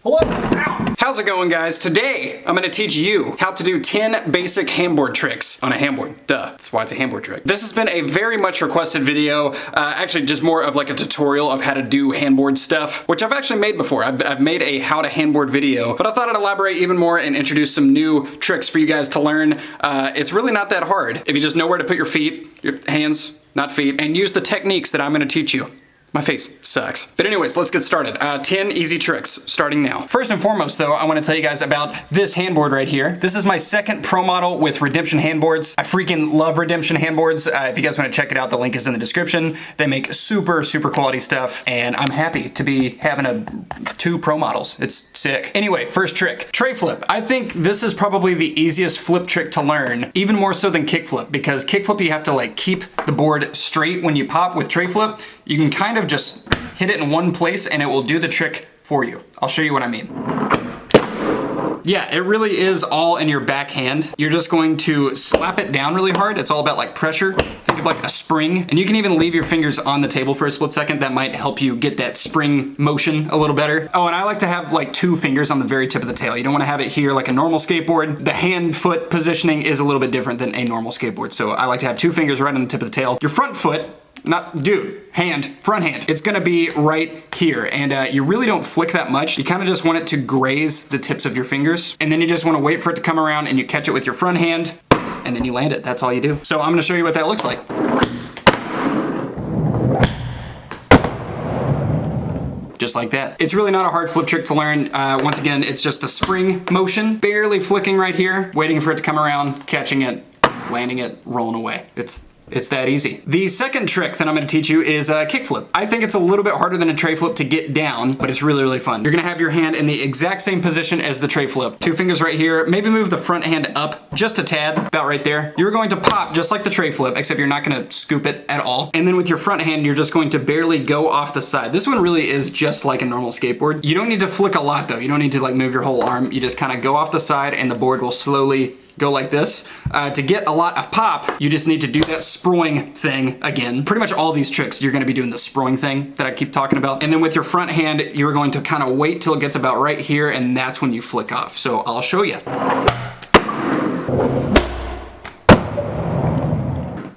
Hello. Ow. How's it going, guys? Today, I'm gonna teach you how to do 10 basic handboard tricks on a handboard. Duh, that's why it's a handboard trick. This has been a very much requested video, actually just more of like a tutorial of how to do handboard stuff, which I've actually made before. I've made a how to handboard video, but I thought I'd elaborate even more and introduce some new tricks for you guys to learn. It's really not that hard. If you just know where to put your feet, your hands, not feet, and use the techniques that I'm gonna teach you. My face sucks. But anyways, let's get started. 10 easy tricks, starting now. First and foremost though, I wanna tell you guys about this handboard right here. This is my second pro model with Redemption handboards. I freaking love Redemption handboards. If you guys wanna check it out, the link is in the description. They make super quality stuff, and I'm happy to be having two pro models. It's sick. Anyway, first trick, tray flip. I think this is probably the easiest flip trick to learn, even more so than kickflip, because kickflip you have to like keep the board straight when you pop. With tray flip, you can kind of just hit it in one place and it will do the trick for you. I'll show you what I mean. Yeah, it really is all in your back hand. You're just going to slap it down really hard. It's all about like pressure. Think of like a spring, and you can even leave your fingers on the table for a split second. That might help you get that spring motion a little better. Oh, and I like to have like 2 fingers on the very tip of the tail. You don't wanna have it here like a normal skateboard. The hand-foot positioning is a little bit different than a normal skateboard. So I like to have 2 fingers right on the tip of the tail. Your front foot, front hand. It's gonna be right here, and you really don't flick that much. You kind of just want it to graze the tips of your fingers, and then you just wanna wait for it to come around and you catch it with your front hand, and then you land it. That's all you do. So I'm gonna show you what that looks like. Just like that. It's really not a hard flip trick to learn. Once again, it's just the spring motion, barely flicking right here, waiting for it to come around, catching it, landing it, rolling away. It's that easy. The second trick that I'm gonna teach you is a kickflip. I think it's a little bit harder than a tray flip to get down, but it's really fun. You're gonna have your hand in the exact same position as the tray flip. 2 fingers right here. Maybe move the front hand up just a tad, about right there. You're going to pop just like the tray flip, except you're not gonna scoop it at all. And then with your front hand, you're just going to barely go off the side. This one really is just like a normal skateboard. You don't need to flick a lot though. You don't need to like move your whole arm. You just kind of go off the side and the board will slowly go like this. To get a lot of pop, you just need to do that sproing thing again. Pretty much all these tricks, you're gonna be doing the sproing thing that I keep talking about. And then with your front hand, you're going to kind of wait till it gets about right here, and that's when you flick off. So I'll show you.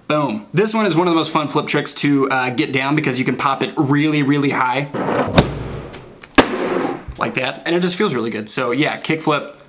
Boom. This one is one of the most fun flip tricks to get down because you can pop it really high. Like that, and it just feels really good. So yeah, kickflip.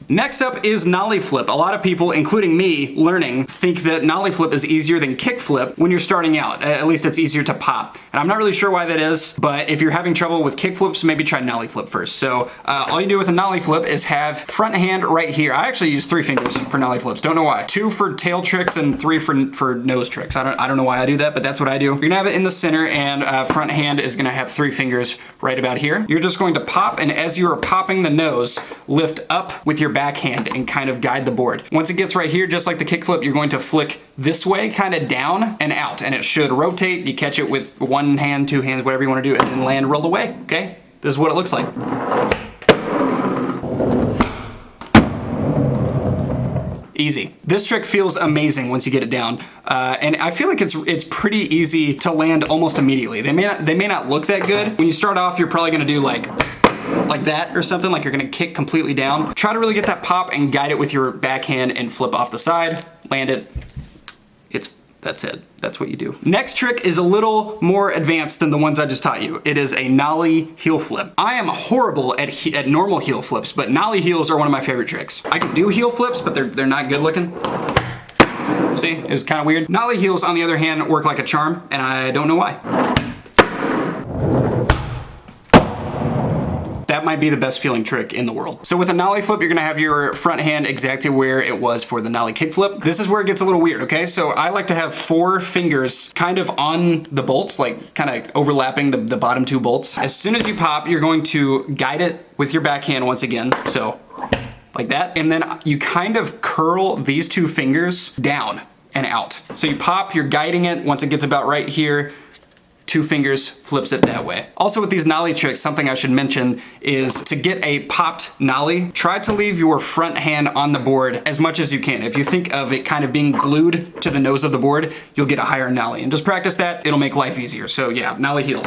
Next up is nollie flip. A lot of people, including me, learning, think that nollie flip is easier than kickflip when you're starting out. At least it's easier to pop. And I'm not really sure why that is, but if you're having trouble with kickflips, maybe try nollie flip first. So all you do with a nollie flip is have front hand right here. I actually use 3 fingers for nollie flips. Don't know why. 2 for tail tricks and 3 for nose tricks. I don't know why I do that, but that's what I do. You're gonna have it in the center, and front hand is gonna have 3 fingers right about here. You're just going to pop, and as you're popping the nose, lift up with your backhand and kind of guide the board. Once it gets right here, just like the kickflip, you're going to flick this way, kind of down and out, and it should rotate. You catch it with 1 hand, 2 hands, whatever you want to do, and then land, roll away, okay? This is what it looks like. Easy. This trick feels amazing once you get it down, and I feel like it's pretty easy to land almost immediately. They may not look that good. When you start off, you're probably gonna do like that or something, like you're gonna kick completely down. Try to really get that pop and guide it with your backhand and flip off the side, land it. That's it. That's what you do. Next trick is a little more advanced than the ones I just taught you. It is a nollie heel flip. I am horrible at normal heel flips, but nollie heels are one of my favorite tricks. I can do heel flips, but they're not good looking. See, it was kind of weird. Nollie heels, on the other hand, work like a charm, and I don't know why. That might be the best feeling trick in the world. So with a nollie flip, you're gonna have your front hand exactly where it was for the nollie kick flip. This is where it gets a little weird, okay? So I like to have 4 fingers kind of on the bolts, like kind of overlapping the bottom 2 bolts. As soon as you pop, you're going to guide it with your backhand once again. So like that. And then you kind of curl these 2 fingers down and out. So you pop, you're guiding it. Once it gets about right here, 2 fingers, flips it that way. Also with these nollie tricks, something I should mention is to get a popped nollie, try to leave your front hand on the board as much as you can. If you think of it kind of being glued to the nose of the board, you'll get a higher nollie. And just practice that, it'll make life easier. So yeah, nollie heels.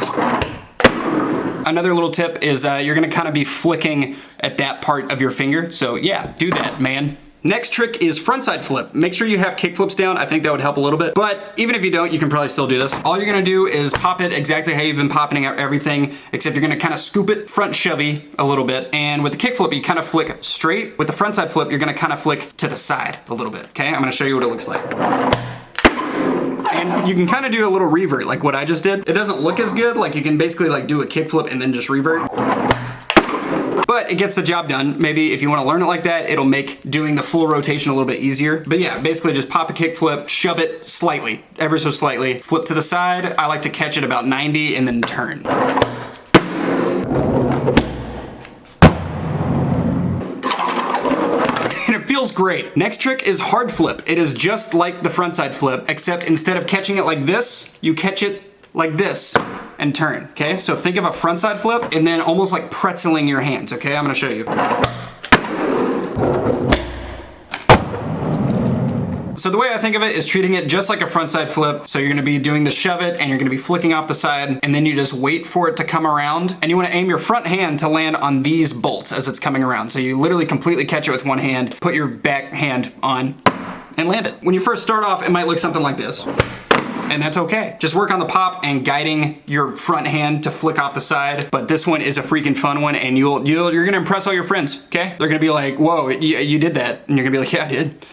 Another little tip is you're gonna kind of be flicking at that part of your finger. So yeah, do that, man. Next trick is frontside flip. Make sure you have kick flips down. I think that would help a little bit. But even if you don't, you can probably still do this. All you're gonna do is pop it exactly how you've been popping out everything, except you're gonna kind of scoop it front shovey a little bit. And with the kick flip, you kind of flick straight. With the frontside flip, you're gonna kind of flick to the side a little bit, okay? I'm gonna show you what it looks like. And you can kind of do a little revert like what I just did. It doesn't look as good, like you can basically like do a kick flip and then just revert. But it gets the job done. Maybe if you wanna learn it like that, it'll make doing the full rotation a little bit easier. But yeah, basically just pop a kick flip, shove it slightly, ever so slightly, flip to the side. I like to catch it about 90 and then turn. And it feels great. Next trick is hard flip. It is just like the frontside flip, except instead of catching it like this, you catch it like this and turn, okay? So think of a frontside flip and then almost like pretzeling your hands, okay? I'm gonna show you. So the way I think of it is treating it just like a frontside flip. So you're gonna be doing the shove it and you're gonna be flicking off the side and then you just wait for it to come around and you wanna aim your front hand to land on these bolts as it's coming around. So you literally completely catch it with one hand, put your back hand on and land it. When you first start off, it might look something like this. And that's okay. Just work on the pop and guiding your front hand to flick off the side. But this one is a freaking fun one and you're gonna impress all your friends, okay? They're gonna be like, whoa, you did that. And you're gonna be like, yeah, I did.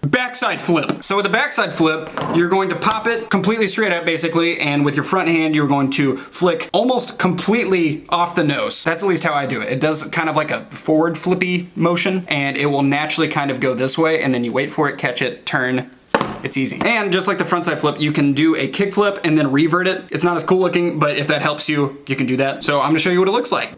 Backside flip. So with the backside flip, you're going to pop it completely straight up basically, and with your front hand, you're going to flick almost completely off the nose. That's at least how I do it. It does kind of like a forward flippy motion, and it will naturally kind of go this way, and then you wait for it, catch it, turn. It's easy. And just like the frontside flip, you can do a kick flip and then revert it. It's not as cool looking, but if that helps you, you can do that. So I'm gonna show you what it looks like.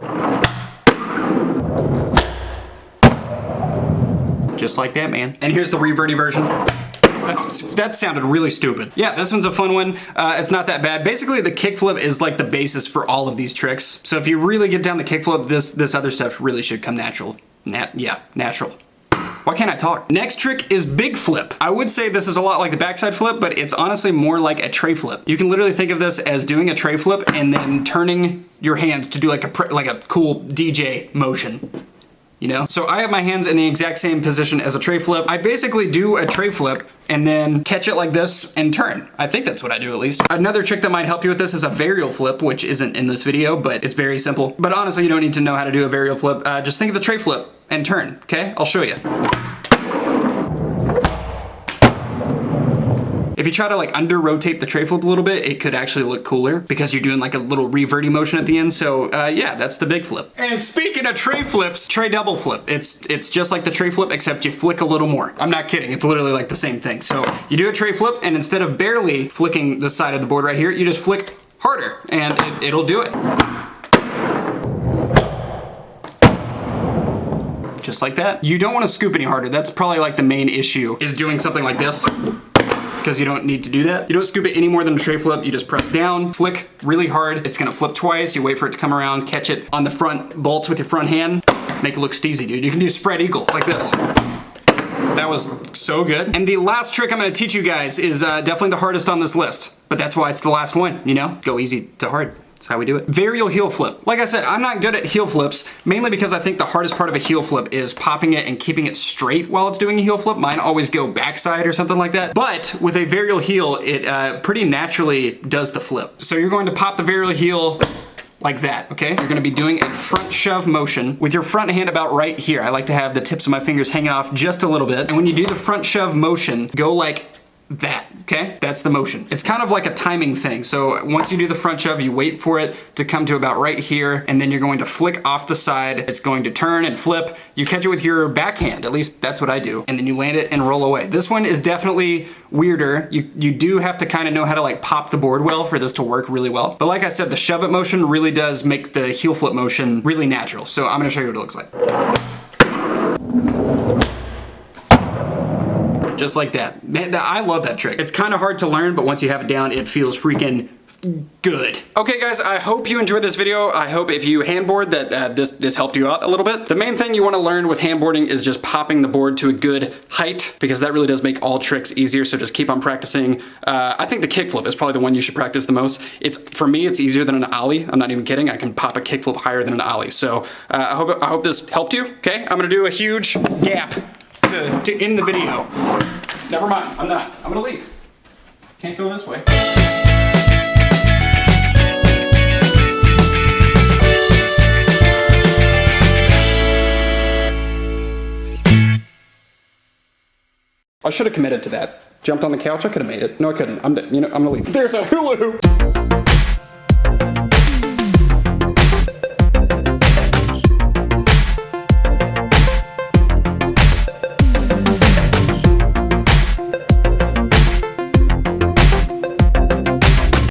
Just like that, man. And here's the reverty version. That sounded really stupid. Yeah, this one's a fun one. It's not that bad. Basically, the kickflip is like the basis for all of these tricks. So if you really get down the kickflip, this other stuff really should come natural. Natural. Why can't I talk? Next trick is big flip. I would say this is a lot like the backside flip, but it's honestly more like a tray flip. You can literally think of this as doing a tray flip and then turning your hands to do like a cool DJ motion. You know? So I have my hands in the exact same position as a tray flip. I basically do a tray flip and then catch it like this and turn. I think that's what I do at least. Another trick that might help you with this is a varial flip, which isn't in this video, but it's very simple. But honestly, you don't need to know how to do a varial flip. Just think of the tray flip and turn, okay? I'll show you. If you try to like under rotate the tray flip a little bit, it could actually look cooler because you're doing like a little reverty motion at the end. So yeah, that's the big flip. And speaking of tray flips, tray double flip. It's just like the tray flip, except you flick a little more. I'm not kidding, it's literally like the same thing. So you do a tray flip and instead of barely flicking the side of the board right here, you just flick harder and it'll do it. Just like that. You don't want to scoop any harder. That's probably like the main issue, is doing something like this, because you don't need to do that. You don't scoop it any more than a tray flip. You just press down, flick really hard. It's gonna flip twice. You wait for it to come around, catch it on the front bolts with your front hand. Make it look steezy, dude. You can do spread eagle like this. That was so good. And the last trick I'm gonna teach you guys is definitely the hardest on this list, but that's why it's the last one, you know? Go easy to hard. That's how we do it. Varial heel flip. Like I said, I'm not good at heel flips, mainly because I think the hardest part of a heel flip is popping it and keeping it straight while it's doing a heel flip. Mine always go backside or something like that. But with a varial heel, it pretty naturally does the flip. So you're going to pop the varial heel like that, okay? You're gonna be doing a front shove motion with your front hand about right here. I like to have the tips of my fingers hanging off just a little bit. And when you do the front shove motion, go like that, okay? That's the motion. It's kind of like a timing thing. So once you do the front shove, you wait for it to come to about right here, and then you're going to flick off the side. It's going to turn and flip. You catch it with your backhand, at least that's what I do, and then you land it and roll away. This one is definitely weirder. You do have to kind of know how to like pop the board well for this to work really well. But like I said, the shove it motion really does make the heel flip motion really natural. So I'm gonna show you what it looks like. Just like that. Man, I love that trick. It's kind of hard to learn, but once you have it down, it feels freaking good. Okay guys, I hope you enjoyed this video. I hope if you handboard that this helped you out a little bit. The main thing you want to learn with handboarding is just popping the board to a good height, because that really does make all tricks easier, so just keep on practicing. I think the kickflip is probably the one you should practice the most. For me, it's easier than an ollie. I'm not even kidding. I can pop a kickflip higher than an ollie. So I hope this helped you, okay? I'm gonna do a huge gap to end the video. Never mind, I'm not. I'm gonna leave. Can't go this way. I should have committed to that. Jumped on the couch, I could have made it. No, I couldn't. I'm gonna leave. There's a hula hoop!